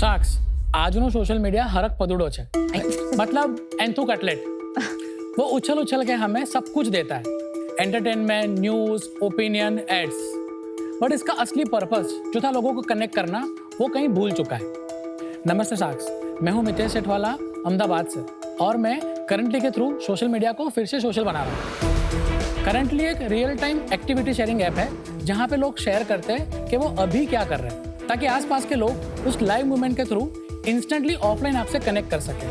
સાક્ષ આજનો social media હરક પદુડો છે मतलब एंथू कटलेट वो उछल उछल के हमें सब कुछ देता है entertainment news opinion ads but इसका असली पर्पस जो था लोगों को कनेक्ट करना वो कहीं भूल चुका है। नमस्ते साक्स, मैं हूँ मितेश सेठवाला अहमदाबाद से और मैं करंटली के थ्रू सोशल मीडिया को फिर से सोशल बना रहा हूँ। करंटली एक real time activity sharing app है जहाँ पे लोग शेयर करते हैं कि वो अभी क्या कर रहे हैं ताकि आसपास के लोग उस लाइव मूवमेंट के थ्रू इंस्टेंटली ऑफलाइन आपसे कनेक्ट कर सके।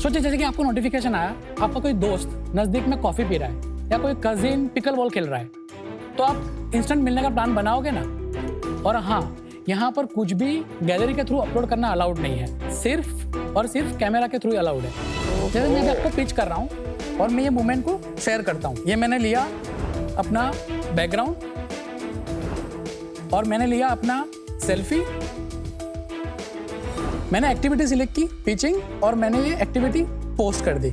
सोचिए जैसे कि आपको नोटिफिकेशन आया, आपका कोई दोस्त नज़दीक में कॉफ़ी पी रहा है या कोई कजिन पिकल बॉल खेल रहा है, तो आप इंस्टेंट मिलने का प्लान बनाओगे ना। और हाँ, यहाँ पर कुछ भी गैलरी के थ्रू अपलोड करना अलाउड नहीं है, सिर्फ और सिर्फ कैमरा के थ्रू अलाउड है। जैसे मैं आपको पिच कर रहा हूँ और मैं ये मूवमेंट को शेयर करता हूँ। ये मैंने लिया अपना बैकग्राउंड और मैंने लिया अपना सेल्फी, मैंने एक्टिविटी सिलेक्ट की पिचिंग और मैंने ये एक्टिविटी पोस्ट कर दी।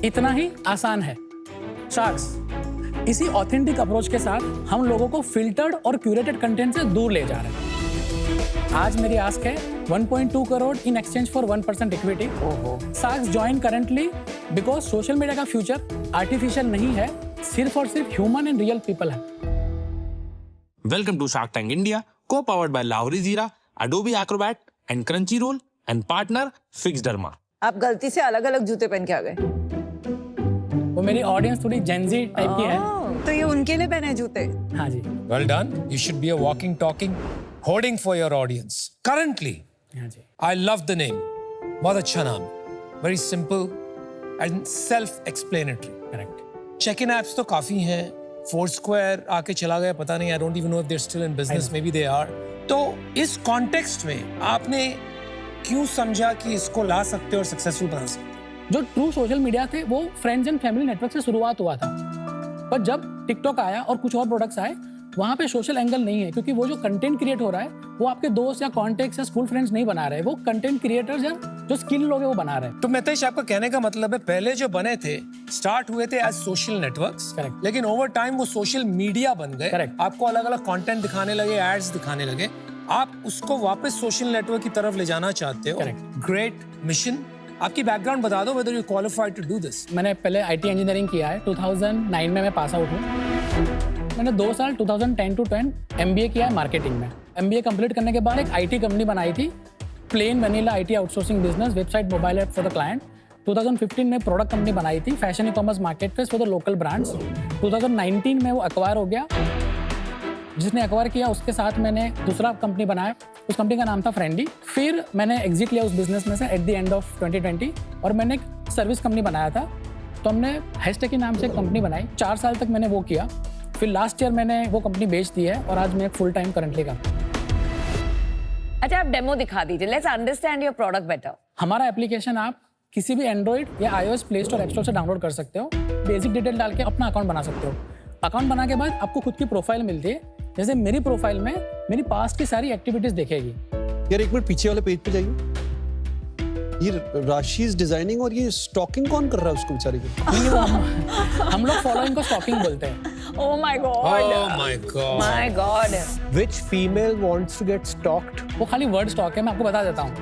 इतना ही आसान है। शार्क्स, इसी ऑथेंटिक अप्रोच के साथ हम लोगों को फिल्टर्ड और क्यूरेटेड कंटेंट से दूर ले जा रहे हैं। आज मेरी आस्क है 1.2 crore in exchange for 1% equity. Sharks join currently because social media का फ्यूचर आर्टिफिशियल नहीं है, सिर्फ और सिर्फ ह्यूमन एंड रियल पीपल है। Welcome to Shark Tank India, co-powered by Lowry Zira, Adobe Acrobat and Crunchyroll and partner Fixderma. आप गलती से अलग अलग जूते पहन के आ गए। वो मेरी ऑडियंस थोड़ी जेंजी टाइप की है। तो ये उनके लिए पहने जूते। हाँ जी, Well done. You should be a walking, talking hoarding for your audience. Currently, हाँ जी। I love the name. बहुत अच्छा नाम। Very simple and self-explanatory. Correct. Check-in apps तो काफी हैं। Foursquare आके चला गया, पता नहीं। I don't even know if they're still in business. Maybe they are. तो इस कॉन्टेक्स्ट में आपने क्यों समझा कि इसको ला सकते और सक्सेसफुल बना सकते? जो ट्रू सोशल मीडिया थे वो फ्रेंड्स एंड फैमिली नेटवर्क से शुरुआत हुआ था, पर जब टिकटॉक आया और कुछ और प्रोडक्ट्स आए वहाँ पे सोशल एंगल नहीं है, क्योंकि वो जो कंटेंट क्रिएट हो रहा है वो आपके दोस्त या कॉन्टेक्ट्स या स्कूल फ्रेंड्स नहीं बना रहे, वो कंटेंट क्रिएटर्स या जो स्किल लोग हैं वो बना रहे हैं। तो मितेश, आपका कहने का मतलब है पहले जो बने थे स्टार्ट हुए थे एज सोशल नेटवर्क्स, Correct. लेकिन ओवर टाइम वो सोशल मीडिया बन गए। Correct. आपको अलग अलग कंटेंट दिखाने लगे, एड्स दिखाने लगे, आप उसको वापस सोशल नेटवर्क की तरफ ले जाना चाहते हो। Correct. Great mission. आपकी बैकग्राउंड बता दो, whether you qualified to do this. मैंने पहले आईटी इंजीनियरिंग किया है, 2009 में मैं पास आउट हूँ। मैंने 2 साल 2010 to 10 MBA किया है मार्केटिंग में। MBA कंप्लीट करने के बाद एक IT कंपनी बनाई थी, plain vanilla IT outsourcing business, website, mobile app for the client. 2015 में प्रोडक्ट कंपनी बनाई थी, fashion ecommerce marketplace for the local brands. 2019 में वो एक्वायर हो गया। जिसने एक्वायर किया उसके साथ मैंने दूसरा कंपनी बनाया, उस कंपनी का नाम था फ्रेंडी। फिर मैंने एग्जिट लिया उस बिजनेस में से एट द एंड ऑफ 2020 और मैंने एक सर्विस कंपनी बनाया था। तो हमने हैशटैग के नाम से एक कंपनी बनाई, 4 साल तक मैंने वो किया। फिर लास्ट ईयर मैंने वो कंपनी बेच दी है और आज मैं एक फुल टाइम करंटली का। अच्छा, आप डेमो दिखा दीजिए। Let's understand your product better. हमारा एप्लीकेशन आप किसी भी एंड्रॉइड या iOS play store app store से डाउनलोड कर सकते हो। बेसिक डिटेल डाल के अपना अकाउंट बना सकते हो। अकाउंट बना के बाद आपको खुद की प्रोफाइल मिलती है। जैसे मेरी प्रोफाइल में मेरी पास्ट की सारी एक्टिविटीज देखेगी। यार एक मिनट पीछे वाले पेज पे जाइए। ये राशि इज डिजाइनिंग और ये स्टॉकिंग कौन कर रहा है उसको बेचारे को? नहीं, वो हम लोग फॉलोइंग को स्टॉकिंग बोलते हैं। Oh my God, Oh my God. My God. Which female wants to get stalked? वो खाली वर्ड स्टॉक है, मैं आपको बता देता हूँ।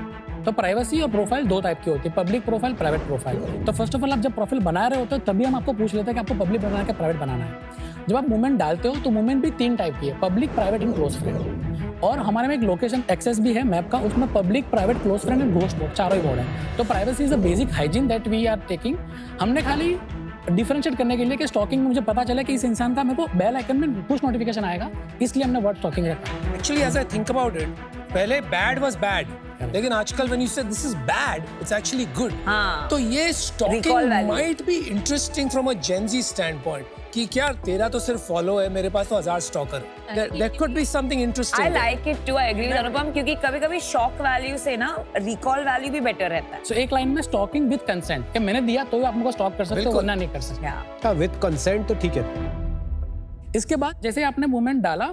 तो प्राइवेसी और प्रोफाइल 2 टाइप की होती है, पब्लिक प्रोफाइल, प्राइवेट प्रोफाइल। तो फर्स्ट ऑफ ऑल आप जब प्रोफाइल बना रहे होते हो तभी हम आपको पूछ लेते हैं कि आपको पब्लिक बनाना है कि प्राइवेट बनाना है। जब आप मूवमेंट डालते हो तो मूवमेंट भी 3 टाइप की है, public, private and close friend. और हमारे में एक लोकेशन एक्सेस भी है मैप का, उसमें public, private, close friend and ghost mode, चारों ही मोड है। तो privacy is a basic hygiene that we are taking. हमने खाली डिफरेंशिएट करने के लिए कि स्टॉकिंग में मुझे पता चले कि इस इंसान का मेरे को बेल आइकन में पुश नोटिफिकेशन आएगा, इसलिए हमने वर्ड स्टॉकिंग रखा। Actually, as I think about it, पहले bad was bad, लेकिन आजकल when you say this is bad, it's actually good. हाँ। तो ये Recall stalking value. might be interesting from a Gen Z standpoint. कि क्या तेरा तो सिर्फ फॉलो है, मेरे पास तो 1000 स्टॉकर। There could be something interesting. I like it too, I agree with Anupam, क्योंकि कभी-कभी शॉक वैल्यू से ना रिकॉल वैल्यू भी बेटर रहता है। सो एक लाइन में स्टॉकिंग विद कंसेंट, कि मैंने दिया तो आप मुझको स्टॉक कर सकते हो, बिल्कुल। वरना नहीं कर सकते। क्या विद कंसेंट तो ठीक है। इसके बाद जैसे आपने मूवमेंट डाला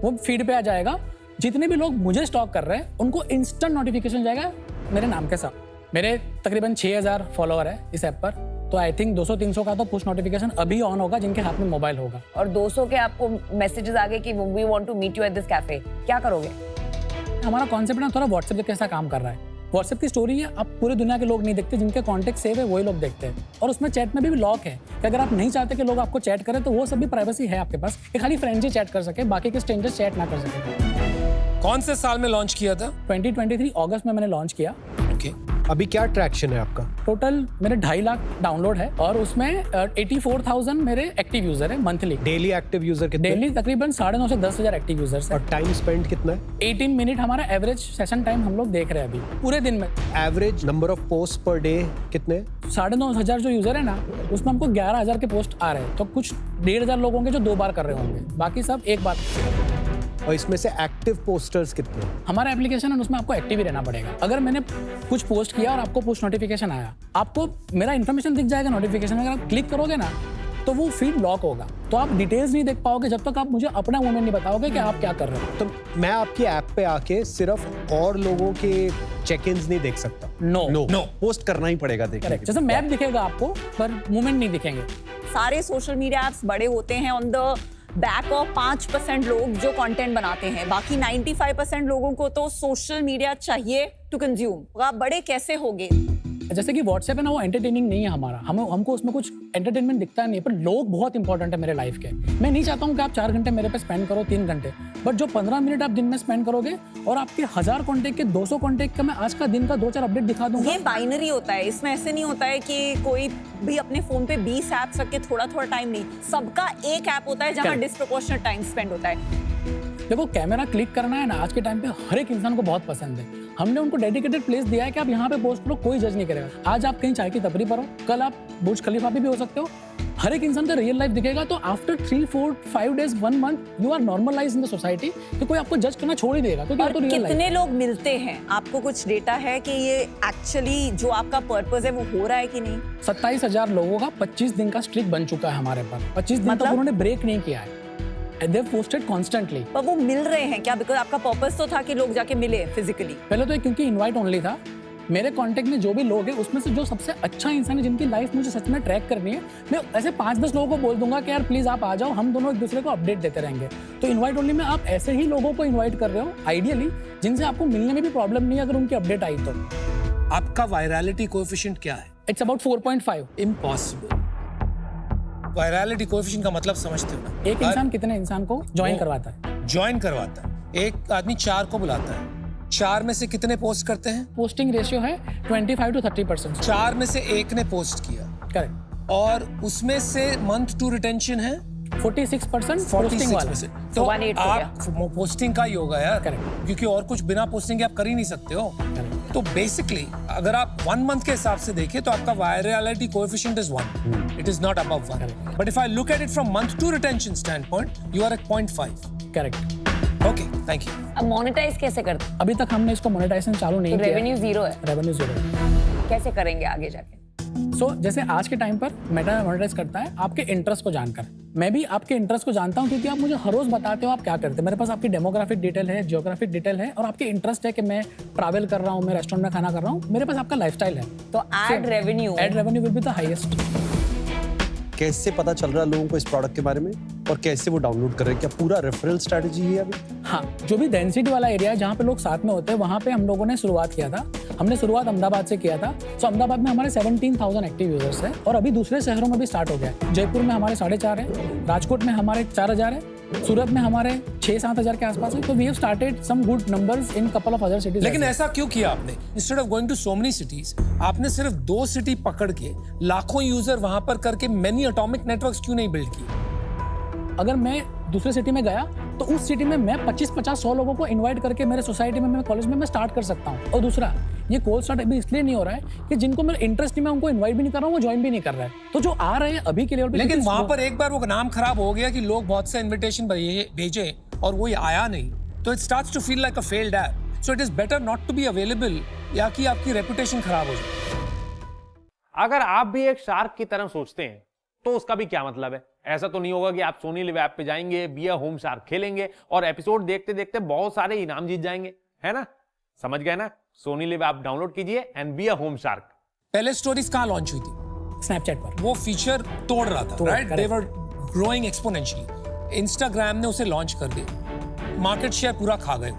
वो फीड पे आ जाएगा। जितने भी लोग मुझे स्टॉक कर रहे हैं उनको इंस्टेंट नोटिफिकेशन जाएगा मेरे नाम के साथ। मेरे तकरीबन 6000 फॉलोअर है इस ऐप पर, तो आई थिंक 200-300 का तो पुश नोटिफिकेशन अभी ऑन होगा जिनके हाथ में मोबाइल होगा। और 200 के आपको मैसेजेस आ गए कि we want to meet you at this cafe, क्या करोगे? हमारा कॉन्सेप्ट ना थोड़ा व्हाट्सएप के कैसा काम कर रहा है। व्हाट्सएप की स्टोरी है, अब पूरे दुनिया के लोग नहीं देखते, जिनके कॉन्टेक्ट सेव है वही लोग देखते हैं। और उसमें चैट में भी लॉक है कि अगर आप नहीं चाहते कि लोग आपको चैट करें तो वो सब भी प्राइवेसी है आपके पास कि खाली फ्रेंड्स ही चैट कर सके, बाकी के स्ट्रेंजर्स चैट ना कर सके। कौन से साल में लॉन्च किया था? 2023 अगस्त में मैंने लॉन्च किया। ओके। अभी क्या ट्रैक्शन है आपका? टोटल मेरे 2.5 लाख डाउनलोड है और उसमें 84,000 मेरे एक्टिव यूजर है मंथली। डेली एक्टिव यूजर कितने? डेली तकरीबन 9,500 से 10,000 एक्टिव यूजर्स है। और टाइम स्पेंड कितना है? 18 मिनट हमारा एवरेज सेशन टाइम हम लोग देख रहे हैं अभी पूरे दिन में। Average number of post per day कितने? 9,500 जो यूजर है ना, उसमें हमको 11,000 के पोस्ट आ रहे हैं। तो कुछ 1,500 लोग होंगे जो 2 बार कर रहे होंगे, बाकी सब एक बार। और इसमें से एक्टिव पोस्टर्स कितने? हमारा एप्लीकेशन है उसमें आपको एक्टिव ही रहना पड़ेगा। अगर मैंने कुछ पोस्ट किया और आपको पुश नोटिफिकेशन आया, आपको मेरा इन्फॉर्मेशन दिख जाएगा नोटिफिकेशन में। अगर आप क्लिक करोगे ना तो वो फीड लॉक होगा, तो आप डिटेल्स नहीं देख पाओगे जब तक आप मुझे अपना मोमेंट नहीं बताओगे कि आप क्या कर रहे हो। तो मैं आपकी ऐप पे आके सिर्फ और लोगों के चेक इन्स नहीं देख सकता? नो पोस्ट करना ही पड़ेगा। देखिए करेक्ट, जैसे मैप दिखेगा आपको पर मूवमेंट नहीं दिखेंगे। सारे सोशल मीडिया ऐप्स बड़े होते हैं ऑन द बैक ऑफ 5% लोग जो कंटेंट बनाते हैं, बाकी 95% लोगों को तो सोशल मीडिया चाहिए टू कंज्यूम। आप बड़े कैसे होगे? जैसे कि व्हाट्सएप है ना, वो एंटरटेनिंग नहीं है हमारा, हमको उसमें कुछ एंटरटेनमेंट दिखता नहीं है, पर लोग बहुत इंपॉर्टेंट है मेरे लाइफ के। मैं नहीं चाहता हूँ कि आप 4 घंटे मेरे पे स्पेंड करो, 3 घंटे, बट जो 15 मिनट आप दिन में स्पेंड करोगे और आपके 1000 कॉन्टेक्ट के 200 कॉन्टेक्ट का मैं आज का दिन का 2-4 अपडेट दिखा दूंगा। ये बाइनरी होता है, इसमें ऐसे नहीं होता है कि कोई भी अपने फोन पे 20 ऐप्स रख के थोड़ा टाइम नहीं, सबका एक ऐप होता है जहाँ डिस्प्रोपोर्शनेट टाइम स्पेंड होता है। देखो, कैमरा क्लिक करना है ना आज के टाइम पे हर एक इंसान को बहुत पसंद है। हमने उनको डेडिकेटेड प्लेस दिया है कि आप यहाँ पे पोस्ट करो, कोई जज नहीं करेगा। आज आप कहीं चाय की टपरी पर हो, कल आप बुर्ज खलीफा पे भी हो सकते हो। हर एक इंसान का रियल लाइफ दिखेगा। तो after 3, 4, 5 days, 1 month you are normalize in the society, तो कोई आपको जज करना छोड़ ही देगा, क्योंकि और तो रियल कितने लोग मिलते हैं? आपको कुछ डेटा है कि ये एक्चुअली जो आपका पर्पस है वो हो रहा है कि नहीं? 27,000 लोगों का 25 दिन का स्ट्रिक बन चुका है हमारे पर। 25 दिन तक उन्होंने ब्रेक नहीं किया है। They have posted constantly। पर वो मिल रहे हैं क्या? बिकॉज आपका पर्पस तो था कि लोग जाके मिले फिजिकली। पहले तो क्योंकि इनवाइट ओनली था, मेरे कांटेक्ट में जो भी लोग हैं उसमें से जो सबसे अच्छा इंसान है जिनकी लाइफ मुझे सच में ट्रैक करनी है, मैं ऐसे 5-10 लोगों को बोल दूंगा कि यार प्लीज आप आ जाओ, हम दोनों एक दूसरे को अपडेट देते रहेंगे। तो इनवाइट ओनली में आप ऐसे ही लोगों को इनवाइट कर रहे हो आइडियली, जिनसे आपको मिलने में भी प्रॉब्लम नहीं है अगर उनकी अपडेट आई तो। आपका वायरलिटी कोएफिशिएंट क्या है? It's about 4.5। Impossible. Virality coefficient का मतलब समझते हो ना? एक इंसान कितने इंसान को ज्वाइन करवाता है? ज्वाइन करवाता है। एक आदमी 4 को बुलाता है, 4 में से कितने पोस्ट करते हैं? पोस्टिंग रेशियो है 25 to 30%। 4 में से 1 ने पोस्ट किया, करेक्ट, और उसमें से मंथ टू रिटेंशन है 46% पोस्टिंग वाला। 46%। तो 1/8 हो आप पोस्टिंग का ही होगा यार, Correct। क्योंकि और कुछ बिना पोस्टिंग के आप कर ही नहीं सकते हो। तो बेसिकली अगर आप 1 मंथ के हिसाब से देखें तो आपका virality coefficient is 1, it is not above 1। But if I look at it from month two retention stand point, you are at 0.5। Correct. Okay, thank you. अब मोनेटाइज कैसे करते हैं? अभी तक हमने इसको मोनेटाइजेशन चालू नहीं किया। रेवेन्यू जीरो है, रेवेन्यू जीरो है। कैसे करेंगे आगे जाके? जैसे आज के टाइम पर मेटा मोनेटाइज करता है आपके इंटरेस्ट को जानकर। मैं भी आपके इंटरेस्ट को जानता हूं क्योंकि आप मुझे हर रोज बताते हो आप क्या करते हैं। मेरे पास आपकी डेमोग्राफिक डिटेल है, जियोग्राफिक डिटेल है, और आपके इंटरेस्ट है कि मैं ट्रैवल कर रहा हूं, मैं रेस्टोरेंट में खाना कर रहा हूं। मेरे पास आपका लाइफस्टाइल है, तो ad revenue will be the highest. कैसे पता चल रहा है लोगों को इस प्रोडक्ट के बारे में और कैसे वो डाउनलोड कर रहे हैं? क्या पूरा रेफरल स्ट्रेटजी है अभी? हाँ, जो भी डेंसिटी वाला एरिया है जहाँ पे लोग साथ में होते हैं वहाँ पे हम लोगों ने शुरुआत किया था। हमने शुरुआत अहमदाबाद से किया था। तो अहमदाबाद में हमारे 17,000 एक्टिव यूजर्स है, और अभी दूसरे शहरों में भी स्टार्ट हो गया है। जयपुर में हमारे 4,500 है, राजकोट में हमारे 4,000 है, सूरत में हमारे 6-7 हज़ार के आसपास है। तो we have started some good numbers in couple of other cities. लेकिन ऐसा क्यों किया आपने? Instead of going to so many cities, आपने सिर्फ 2 सिटी पकड़ के लाखों यूजर वहां पर करके मैनी एटॉमिक नेटवर्क्स क्यों नहीं बिल्ड किए? अगर मैं दूसरे सिटी में गया तो उस सिटी में मैं 25-50-100 लोगों को इनवाइट करके मेरे सोसाइटी में, मेरे कॉलेज में मैं स्टार्ट कर सकता हूँ। और दूसरा, ये कोल्ड स्टार्ट अभी इसलिए नहीं हो रहा है कि जिनको मेरा इंटरेस्ट नहीं, मैं उनको इनवाइट भी नहीं कर रहा हूँ, वो ज्वाइन भी नहीं कर रहा है। तो जो आ रहे हैं अभी के लेवल पे, लेकिन वहां पर एक बार वो नाम खराब हो गया कि लोग बहुत से इनविटेशन भेजे और वो आया नहीं, तो it starts to feel like a failed app. So it is better not to be available, या कि आपकी रेपुटेशन खराब हो जाए। अगर आप भी एक शार्क की तरह सोचते हैं तो उसका भी क्या मतलब है? ऐसा तो नहीं होगा कि आप सोनी लिव ऐप पे जाएंगे, बी अ होम शार्क खेलेंगे और एपिसोड देखते देखते बहुत सारे इनाम जीत जाएंगे, है ना? समझ गए ना? सोनी लिव ऐप डाउनलोड कीजिए and be a home shark. पहले स्टोरीज कहाँ लॉन्च हुई थी? स्नैपचैट पर। वो फीचर तोड़ रहा था, right? They were growing exponentially. Instagram ने उसे लॉन्च कर दिया, मार्केट शेयर पूरा खा गए।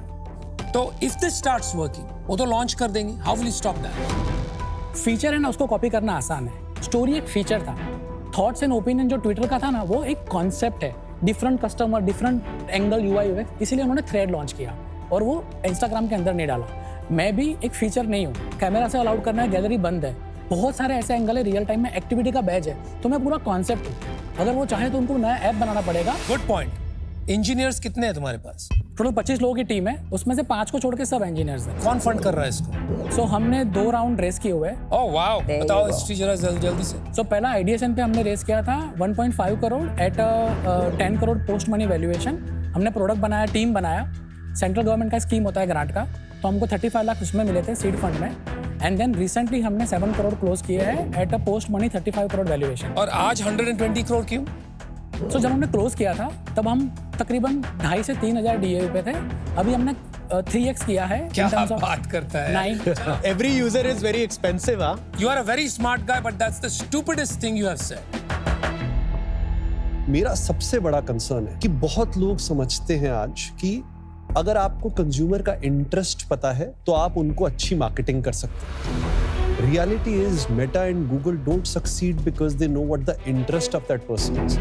तो इफ दिस स्टार्ट्स वर्किंग, वो तो लॉन्च कर देंगे, how will you stop that? Feature है ना, उसको कॉपी करना आसान है। स्टोरी एक फीचर था, थॉट्स एंड ओपिनियन जो ट्विटर का था ना, वो एक कॉन्सेप्ट है, different customer, different angle, UI UX, इसीलिए उन्होंने थ्रेड लॉन्च किया और वो इंस्टाग्राम के अंदर नहीं डाला। मैं भी एक फीचर नहीं हूँ, कैमरा से अलाउड करना है, गैलरी बंद है, बहुत सारे ऐसे एंगल है, रियल टाइम में एक्टिविटी का बैच है, तो मैं पूरा कॉन्सेप्ट हूँ। अगर वो चाहे तो उनको नया ऐप बनाना पड़ेगा। Good point. इंजीनियर्स कितने हैं तुम्हारे पास? टोटल 25 लोगों की टीम है, उसमें से 5 को छोड़ के सब इंजीनियर्स हैं। कौन फंड कर रहा है इसको? सो हमने 2 राउंड रेस किए हुए हैं। ओह वाओ, बताओ हिस्ट्री जरा जल्दी से। सो पहला आइडिएशन पे हमने रेस किया था 1.5 crore at 10 crore post money valuation. हमने प्रोडक्ट बनाया, टीम बनाया, सेंट्रल गवर्नमेंट का स्कीम होता है ग्रांट का, तो हमको 35 लाख उसमें मिले थे सीड फंड में। एंड देन रिसेंटली हमने 7 करोड़ क्लोज किए हैं at a post money 35 crore valuation. और आज 120 करोड़ क्यों? सो जब हमने क्लोज किया था तब हम तकरीबन 2,500 से 3,000 DAU पे थे। अभी हमने 3x किया है। क्या बात करता है? 9 Every user is very expensive, huh? You are a very smart guy, but that's the stupidest thing you have said. मेरा सबसे बड़ा कंसर्न है कि बहुत लोग समझते हैं आज कि अगर आपको कंज्यूमर का इंटरेस्ट पता है तो आप उनको अच्छी मार्केटिंग कर सकते हैं। Reality is Meta and Google don't succeed because they know what the interest of that person is.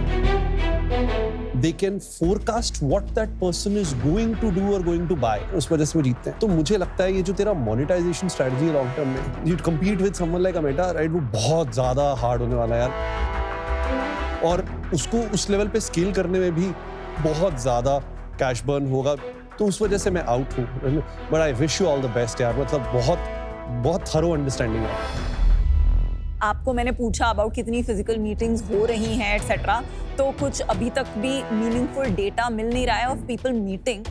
They can forecast what that person is going to do or going to buy. उस वजह से वो जीतते हैं। तो मुझे लगता है ये जो तेरा monetization strategy है long term में, you compete with someone like a Meta, right? वो बहुत ज़्यादा hard होने वाला है यार। और उसको उस लेवल पे स्केल करने में भी बहुत ज़्यादा कैश बर्न होगा। तो उस वजह से मैं आउट हूँ। But I wish you all the best यार, मतलब बहुत थरो अंडरस्टैंडिंग है। आपको मैंने पूछा अबाउट कितनी फिजिकल मीटिंग्स हो रही हैं एटसेट्रा, तो कुछ अभी तक भी मीनिंगफुल डेटा मिल नहीं रहा है ऑफ पीपल मीटिंग।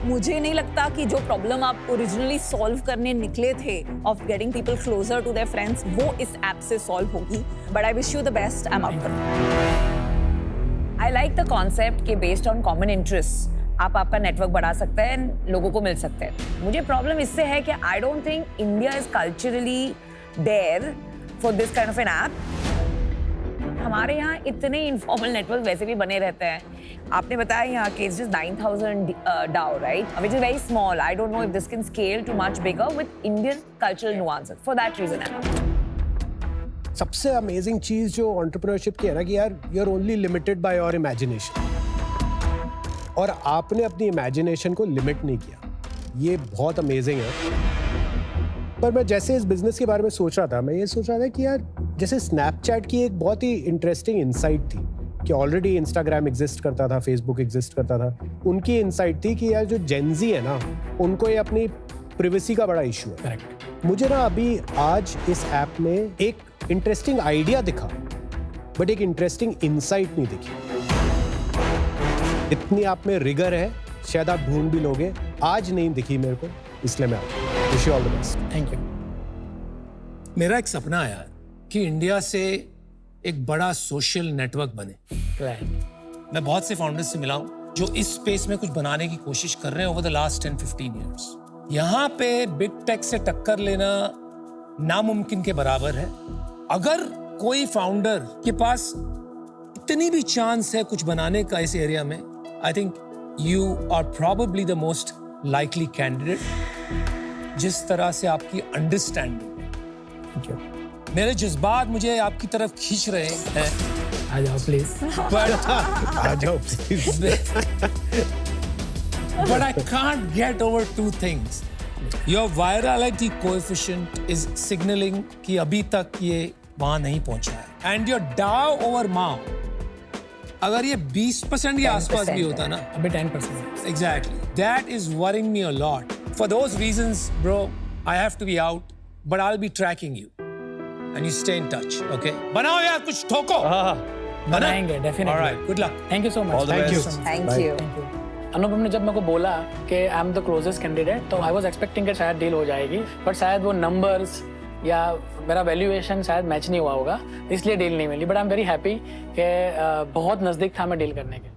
मुझे नहीं लगता कि जो प्रॉब्लम आप ओरिजिनली सॉल्व करने निकले थे of getting people closer to their friends, वो इस ऐप से सॉल्व होगी। But I wish you the best. I am out. I like the concept के बेस्ड ऑन कॉमन इंटरेस्ट आप आपका नेटवर्क बढ़ा सकते हैं, लोगों को मिल सकते हैं। मुझे प्रॉब्लम इससे है कि I don't think India is culturally there for this kind of an app. हमारे यहाँ इतने इनफॉर्मल नेटवर्क वैसे भी बने रहते हैं। आपने बताया यहाँ के it's just 9,000 DAU, right, which is very small. I don't know if this can scale to much bigger with Indian cultural nuances. For that reason सबसे अमेजिंग चीज जो एंटरप्रेन्योरशिप की है ना कि यार you are only limited by your imagination, और आपने अपनी इमेजिनेशन को लिमिट नहीं किया। ये बहुत अमेजिंग है। पर मैं जैसे इस बिजनेस के बारे में सोच रहा था, मैं ये सोच रहा था कि यार जैसे स्नैपचैट की एक बहुत ही इंटरेस्टिंग इंसाइट थी कि ऑलरेडी इंस्टाग्राम एग्जिस्ट करता था, फेसबुक एग्जिस्ट करता था। उनकी इंसाइट थी कि यार जो जेनजी है ना, उनको ये अपनी प्रिवेसी का बड़ा इशू है। करेक्ट। मुझे ना अभी आज इस ऐप में एक इंटरेस्टिंग आइडिया दिखा, बट एक इंटरेस्टिंग इंसाइट नहीं दिखी। इतनी आप में रिगर है, शायद आप ढूंढ भी लोगे, आज नहीं दिखी मेरे को, इसलिए मैं wish you all the best. Thank you. मेरा एक सपना है यार कि इंडिया से एक बड़ा सोशल नेटवर्क बने। मैं बहुत से फाउंडर्स से मिला हूं जो इस स्पेस में कुछ बनाने की कोशिश कर रहे हैं ओवर द लास्ट 10-15 ईयर्स। यहाँ पे बिग टेक से टक्कर लेना नामुमकिन के बराबर है। अगर कोई फाउंडर के पास इतनी भी चांस है कुछ बनाने का इस एरिया में, I think you are probably the most likely candidate. जिस तरह से आपकी अंडरस्टैंडिंग, मेरे जज्बात मुझे आपकी तरफ खींच रहे हैं। आ जाओ प्लीज। आ जाओ please. But I can't get over two things. Your virality coefficient is signaling कि अभी तक ये वहां नहीं पहुंचा है। And your DAU over MAU, अगर ये 20% के आसपास भी होता ना, अभी 10%। exactly, that is worrying me a lot. For those reasons, bro, I have to be out, but I'll be tracking you, and you stay in touch, okay? बनाओ यार कुछ ठोको। बनाएंगे definitely. All right, good luck. Thank you so much. Thank you. Thank you. Thank you. Anupam ने जब मेरे को बोला कि I am the closest candidate, तो आई वाज एक्सपेक्टिंग कि शायद डील हो जाएगी, बट शायद वो नंबर्स या मेरा वैल्यूएशन शायद मैच नहीं हुआ होगा, इसलिए डील नहीं मिली। But I am very happy कि बहुत नज़दीक था मैं डील करने के।